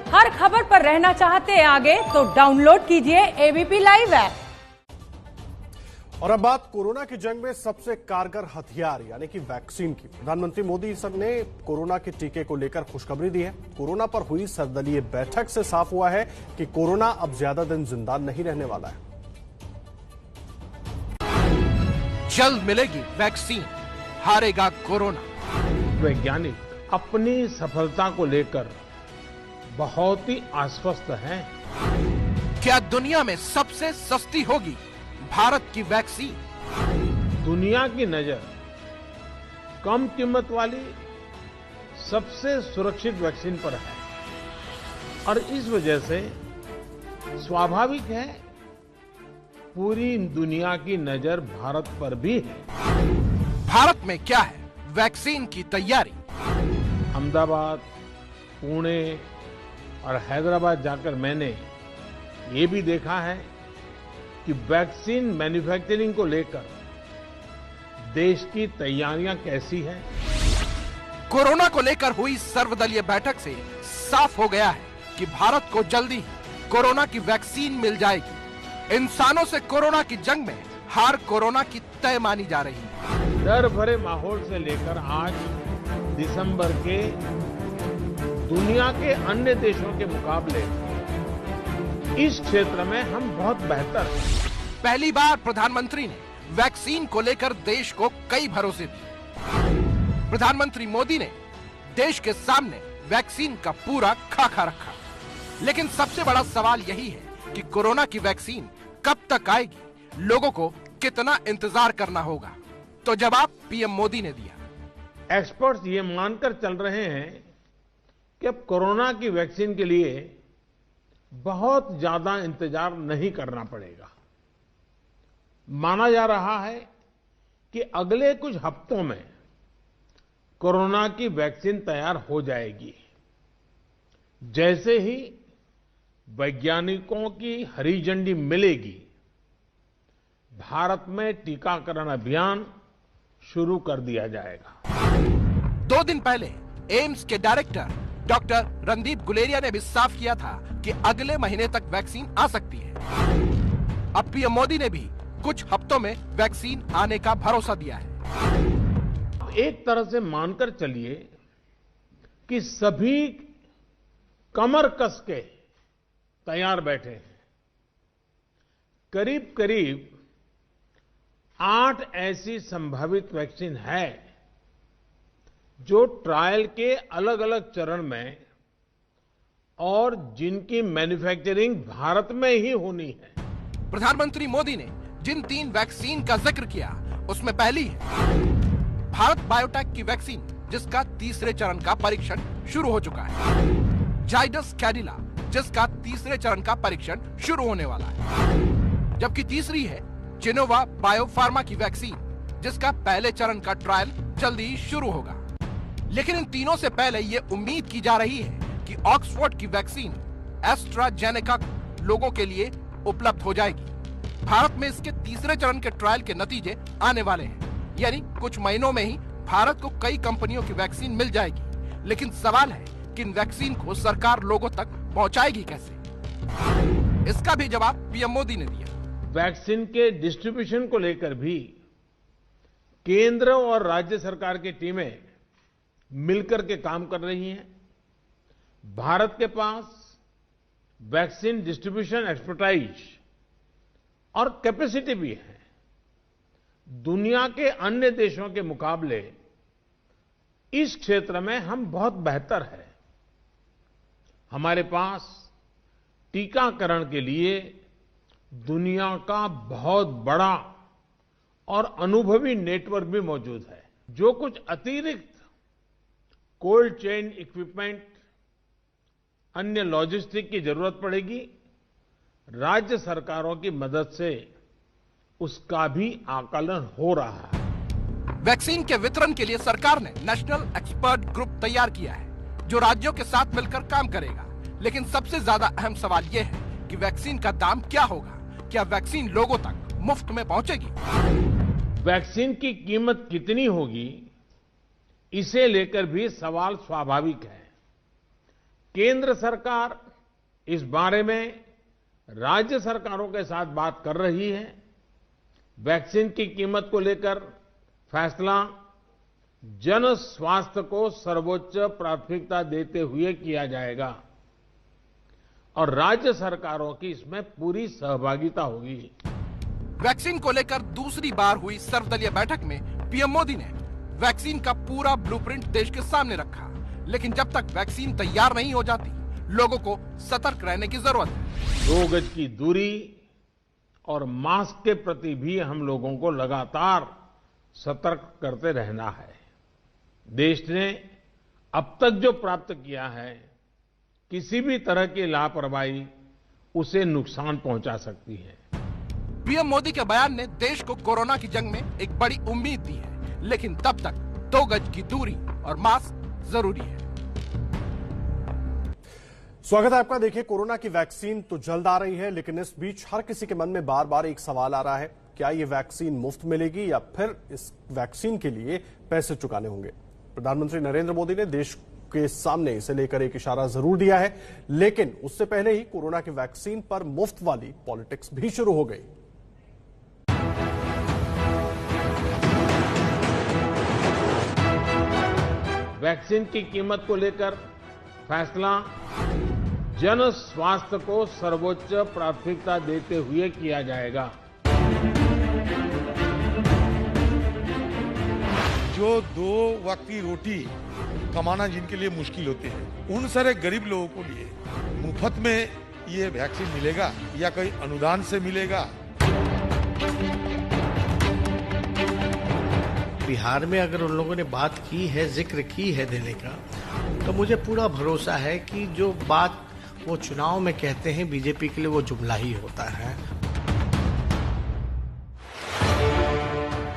हर खबर पर रहना चाहते हैं आगे तो डाउनलोड कीजिए एबीपी लाइव ऐप। और अब बात कोरोना की जंग में सबसे कारगर हथियार यानी कि वैक्सीन की। प्रधानमंत्री मोदी ने कोरोना के टीके को लेकर खुशखबरी दी है। कोरोना पर हुई सर्वदलीय बैठक से साफ हुआ है कि कोरोना अब ज्यादा दिन जिंदा नहीं रहने वाला है। जल्द मिलेगी वैक्सीन, हारेगा कोरोना। वैज्ञानिक अपनी सफलता को लेकर बहुत ही आश्वस्त हैं। क्या दुनिया में सबसे सस्ती होगी भारत की वैक्सीन? दुनिया की नजर कम कीमत वाली सबसे सुरक्षित वैक्सीन पर है और इस वजह से स्वाभाविक है पूरी दुनिया की नजर भारत पर भी है। भारत में क्या है वैक्सीन की तैयारी? अहमदाबाद, पुणे और हैदराबाद जाकर मैंने ये भी देखा है कि वैक्सीन मैन्युफैक्चरिंग को लेकर देश की तैयारियां कैसी हैं। कोरोना को लेकर हुई सर्वदलीय बैठक से साफ हो गया है कि भारत को जल्दी ही कोरोना की वैक्सीन मिल जाएगी। इंसानों से कोरोना की जंग में हार कोरोना की तय मानी जा रही है। डर भरे माहौल से लेकर आज दिसंबर के दुनिया के अन्य देशों के मुकाबले इस क्षेत्र में हम बहुत बेहतर हैं। पहली बार प्रधानमंत्री ने वैक्सीन को लेकर देश को कई भरोसे दिए। प्रधानमंत्री मोदी ने देश के सामने वैक्सीन का पूरा खाका रखा। लेकिन सबसे बड़ा सवाल यही है कि कोरोना की वैक्सीन कब तक आएगी, लोगों को कितना इंतजार करना होगा। तो जवाब पीएम मोदी ने दिया। एक्सपर्ट्स ये मानकर चल रहे हैं कि अब कोरोना की वैक्सीन के लिए बहुत ज्यादा इंतजार नहीं करना पड़ेगा। माना जा रहा है कि अगले कुछ हफ्तों में कोरोना की वैक्सीन तैयार हो जाएगी। जैसे ही वैज्ञानिकों की हरी झंडी मिलेगी, भारत में टीकाकरण अभियान शुरू कर दिया जाएगा। 2 दिन पहले एम्स के डायरेक्टर डॉक्टर रणदीप गुलेरिया ने भी साफ किया था कि अगले महीने तक वैक्सीन आ सकती है। अब पीएम मोदी ने भी कुछ हफ्तों में वैक्सीन आने का भरोसा दिया है। एक तरह से मानकर चलिए कि सभी कमर कस के तैयार बैठे हैं। करीब करीब 8 ऐसी संभावित वैक्सीन है जो ट्रायल के अलग अलग चरण में और जिनकी मैन्युफैक्चरिंग भारत में ही होनी है। प्रधानमंत्री मोदी ने जिन 3 वैक्सीन का जिक्र किया उसमें पहली है भारत बायोटेक की वैक्सीन, जिसका तीसरे चरण का परीक्षण शुरू हो चुका है। जाइडस कैडिला, जिसका तीसरे चरण का परीक्षण शुरू होने वाला है। जबकि तीसरी है जिनोवा बायोफार्मा की वैक्सीन, जिसका पहले चरण का ट्रायल जल्दी ही शुरू होगा। लेकिन इन तीनों से पहले ये उम्मीद की जा रही है कि ऑक्सफोर्ड की वैक्सीन एस्ट्राजेनेका लोगों के लिए उपलब्ध हो जाएगी। भारत में इसके तीसरे चरण के ट्रायल के नतीजे आने वाले हैं, यानी कुछ महीनों में ही भारत को कई कंपनियों की वैक्सीन मिल जाएगी। लेकिन सवाल है कि इन वैक्सीन को सरकार लोगों तक पहुंचाएगी कैसे? इसका भी जवाब पीएम मोदी ने दिया। वैक्सीन के डिस्ट्रीब्यूशन को लेकर भी केंद्र और राज्य सरकार की टीमें मिलकर के काम कर रही हैं। भारत के पास वैक्सीन डिस्ट्रीब्यूशन एक्सपर्टाइज और कैपेसिटी भी है। दुनिया के अन्य देशों के मुकाबले इस क्षेत्र में हम बहुत बेहतर हैं। हमारे पास टीकाकरण के लिए दुनिया का बहुत बड़ा और अनुभवी नेटवर्क भी मौजूद है। जो कुछ अतिरिक्त कोल्ड चेन इक्विपमेंट, अन्य लॉजिस्टिक की जरूरत पड़ेगी, राज्य सरकारों की मदद से उसका भी आकलन हो रहा है। वैक्सीन के वितरण के लिए सरकार ने नेशनल एक्सपर्ट ग्रुप तैयार किया है, जो राज्यों के साथ मिलकर काम करेगा। लेकिन सबसे ज्यादा अहम सवाल यह है कि वैक्सीन का दाम क्या होगा? क्या वैक्सीन लोगों तक मुफ्त में पहुंचेगी? वैक्सीन की कीमत कितनी होगी, इसे लेकर भी सवाल स्वाभाविक है। केंद्र सरकार इस बारे में राज्य सरकारों के साथ बात कर रही है। वैक्सीन की कीमत को लेकर फैसला जन स्वास्थ्य को सर्वोच्च प्राथमिकता देते हुए किया जाएगा और राज्य सरकारों की इसमें पूरी सहभागिता होगी। वैक्सीन को लेकर दूसरी बार हुई सर्वदलीय बैठक में पीएम मोदी ने वैक्सीन का पूरा ब्लूप्रिंट देश के सामने रखा, लेकिन जब तक वैक्सीन तैयार नहीं हो जाती, लोगों को सतर्क रहने की जरूरत है। 2 गज की दूरी और मास्क के प्रति भी हम लोगों को लगातार सतर्क करते रहना है। देश ने अब तक जो प्राप्त किया है, किसी भी तरह की लापरवाही उसे नुकसान पहुंचा सकती है। पीएम मोदी के बयान ने देश को कोरोना की जंग में एक बड़ी उम्मीद दी है, लेकिन तब तक 2 गज की दूरी और मास्क जरूरी है। स्वागत है आपका। देखिए, कोरोना की वैक्सीन तो जल्द आ रही है, लेकिन इस बीच हर किसी के मन में बार बार एक सवाल आ रहा है, क्या ये वैक्सीन मुफ्त मिलेगी या फिर इस वैक्सीन के लिए पैसे चुकाने होंगे। प्रधानमंत्री नरेंद्र मोदी ने देश के सामने इसे लेकर एक इशारा जरूर दिया है, लेकिन उससे पहले ही कोरोना की वैक्सीन पर मुफ्त वाली पॉलिटिक्स भी शुरू हो गई। वैक्सीन की कीमत को लेकर फैसला जन स्वास्थ्य को सर्वोच्च प्राथमिकता देते हुए किया जाएगा। जो 2 वक्त की रोटी कमाना जिनके लिए मुश्किल होती है, उन सारे गरीब लोगों को लिए मुफ्त में ये वैक्सीन मिलेगा या कोई अनुदान से मिलेगा। बिहार में अगर उन लोगों ने बात की है, जिक्र की है देने का, तो मुझे पूरा भरोसा है कि जो बात वो चुनाव में कहते हैं बीजेपी के लिए, वो जुमला ही होता है।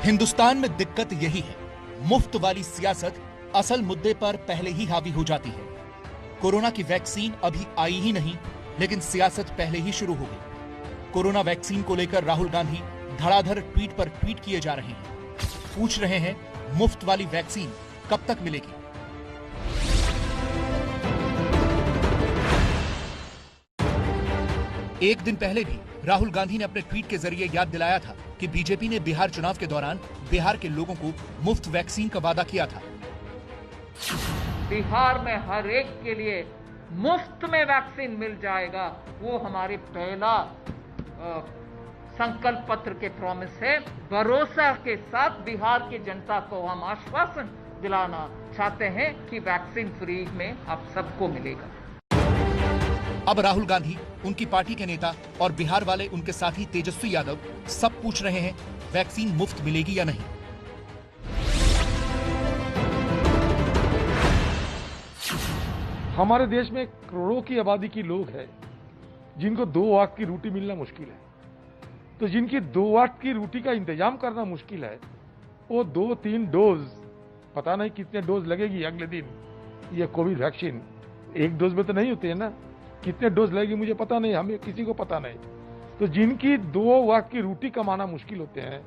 हिंदुस्तान में दिक्कत यही है, मुफ्त वाली सियासत असल मुद्दे पर पहले ही हावी हो जाती है। कोरोना की वैक्सीन अभी आई ही नहीं, लेकिन सियासत पहले ही शुरू हो गई। कोरोना वैक्सीन को लेकर राहुल गांधी धड़ाधड़ ट्वीट पर ट्वीट किए जा रहे हैं। पूछ रहे हैं, मुफ्त वाली वैक्सीन कब तक मिलेगी। एक दिन पहले भी राहुल गांधी ने अपने ट्वीट के जरिए याद दिलाया था कि बीजेपी ने बिहार चुनाव के दौरान बिहार के लोगों को मुफ्त वैक्सीन का वादा किया था। बिहार में हर एक के लिए मुफ्त में वैक्सीन मिल जाएगा, वो हमारे पहला संकल्प पत्र के प्रॉमिस है। भरोसा के साथ बिहार की जनता को हम आश्वासन दिलाना चाहते हैं कि वैक्सीन फ्री में आप सबको मिलेगा। अब राहुल गांधी, उनकी पार्टी के नेता और बिहार वाले उनके साथी तेजस्वी यादव सब पूछ रहे हैं, वैक्सीन मुफ्त मिलेगी या नहीं। हमारे देश में करोड़ों की आबादी की लोग हैं जिनको 2 वक्त की रोटी मिलना मुश्किल है। तो जिनकी 2 वक्त की रोटी का इंतजाम करना मुश्किल है, वो 2-3 डोज, पता नहीं कितने डोज लगेगी अगले दिन ये कोविड वैक्सीन, 1 डोज में तो नहीं होती है ना, कितने डोज लगेगी मुझे पता नहीं, हमें किसी को पता नहीं। तो जिनकी 2 वक्त की रोटी कमाना मुश्किल होते हैं,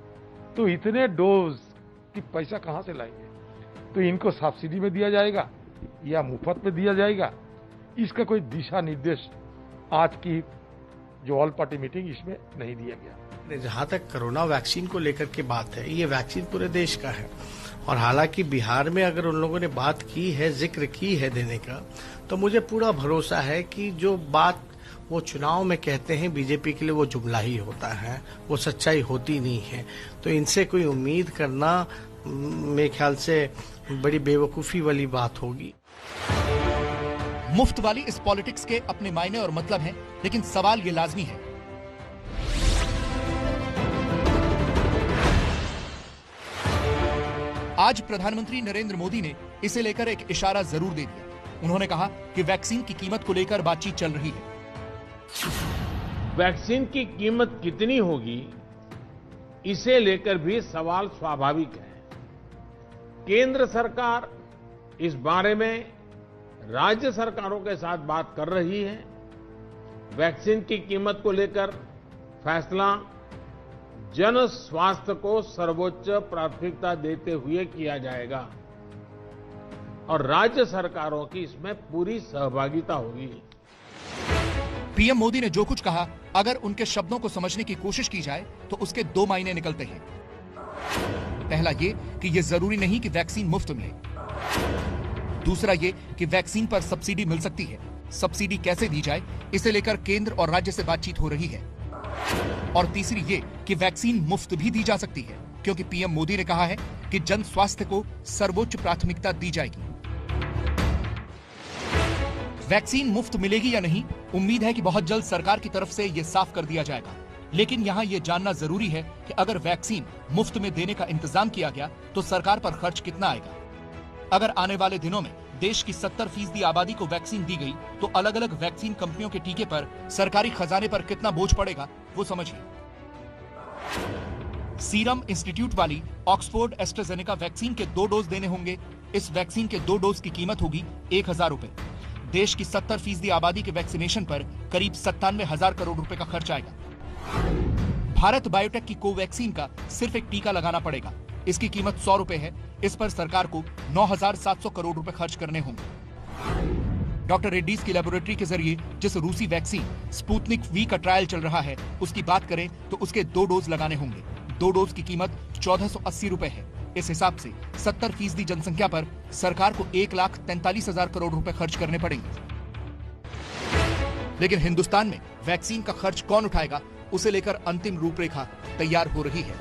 तो इतने डोज की पैसा कहां से लाएंगे। तो इनको सब्सिडी में दिया जाएगा या मुफ्त में दिया जाएगा, इसका कोई दिशा निर्देश आज की जो ऑल पार्टी मीटिंग इसमें नहीं दिया गया। जहां तक कोरोना वैक्सीन को लेकर के बात है, ये वैक्सीन पूरे देश का है, और हालांकि बिहार में अगर उन लोगों ने बात की है, जिक्र की है देने का, तो मुझे पूरा भरोसा है कि जो बात वो चुनाव में कहते हैं बीजेपी के लिए, वो जुमला ही होता है, वो सच्चाई होती नहीं है। तो इनसे कोई उम्मीद करना मेरे ख्याल से बड़ी बेवकूफी वाली बात होगी। मुफ्त वाली इस पॉलिटिक्स के अपने मायने और मतलब हैं, लेकिन सवाल ये लाजमी है, आज प्रधानमंत्री नरेंद्र मोदी ने इसे लेकर एक इशारा जरूर दे दिया। उन्होंने कहा कि वैक्सीन की कीमत को लेकर बातचीत चल रही है। वैक्सीन की कीमत कितनी होगी, इसे लेकर भी सवाल स्वाभाविक है। केंद्र सरकार इस बारे में राज्य सरकारों के साथ बात कर रही है। वैक्सीन की कीमत को लेकर फैसला जन स्वास्थ्य को सर्वोच्च प्राथमिकता देते हुए किया जाएगा। और राज्य सरकारों की इसमें पूरी सहभागिता होगी। पीएम मोदी ने जो कुछ कहा, अगर उनके शब्दों को समझने की कोशिश की जाए तो उसके दो मायने निकलते हैं। पहला ये कि यह जरूरी नहीं कि वैक्सीन मुफ्त मिले। दूसरा ये कि वैक्सीन पर सब्सिडी मिल सकती है। सब्सिडी कैसे दी जाए, इसे लेकर केंद्र और राज्य से बातचीत हो रही है। और तीसरी ये कि वैक्सीन मुफ्त भी दी जा सकती है, क्योंकि पीएम मोदी ने कहा है कि जन स्वास्थ्य को सर्वोच्च प्राथमिकता दी जाएगी। वैक्सीन मुफ्त मिलेगी या नहीं, उम्मीद है कि बहुत जल्द सरकार की तरफ से यह साफ कर दिया जाएगा। लेकिन यहाँ यह जानना जरूरी है कि अगर वैक्सीन मुफ्त में देने का इंतजाम किया गया तो सरकार पर खर्च कितना आएगा। अगर आने वाले दिनों में देश की 70% आबादी को वैक्सीन दी गई तो अलग अलग वैक्सीन कंपनियों के टीके पर सरकारी खजाने पर कितना बोझ पड़ेगा, वो समझिए। सीरम इंस्टीट्यूट वाली ऑक्सफोर्ड एस्ट्राजेनेका वैक्सीन के 2 डोज देने होंगे। इस वैक्सीन के 2 डोज की कीमत होगी 1,000 रुपए। देश की 70% आबादी के वैक्सीनेशन पर करीब 97,000 करोड़ रुपए का खर्च आएगा। भारत बायोटेक की कोवैक्सीन का सिर्फ एक टीका लगाना पड़ेगा। इसकी कीमत 100 रुपए है। इस पर सरकार को 9,700 करोड़ रुपए खर्च करने होंगे। डॉक्टर रेड्डीज की लेबोरेटरी के जरिए जिस रूसी वैक्सीन स्पुतनिक वी का ट्रायल चल रहा है, उसकी बात करें तो उसके 2 डोज लगाने होंगे। 2 डोज की कीमत 1,480 रुपए है। इस हिसाब से 70% जनसंख्या पर सरकार को 1,43,000 करोड़ रुपए खर्च करने पड़ेंगे। लेकिन हिंदुस्तान में वैक्सीन का खर्च कौन उठाएगा, उसे लेकर अंतिम रूपरेखा तैयार हो रही है।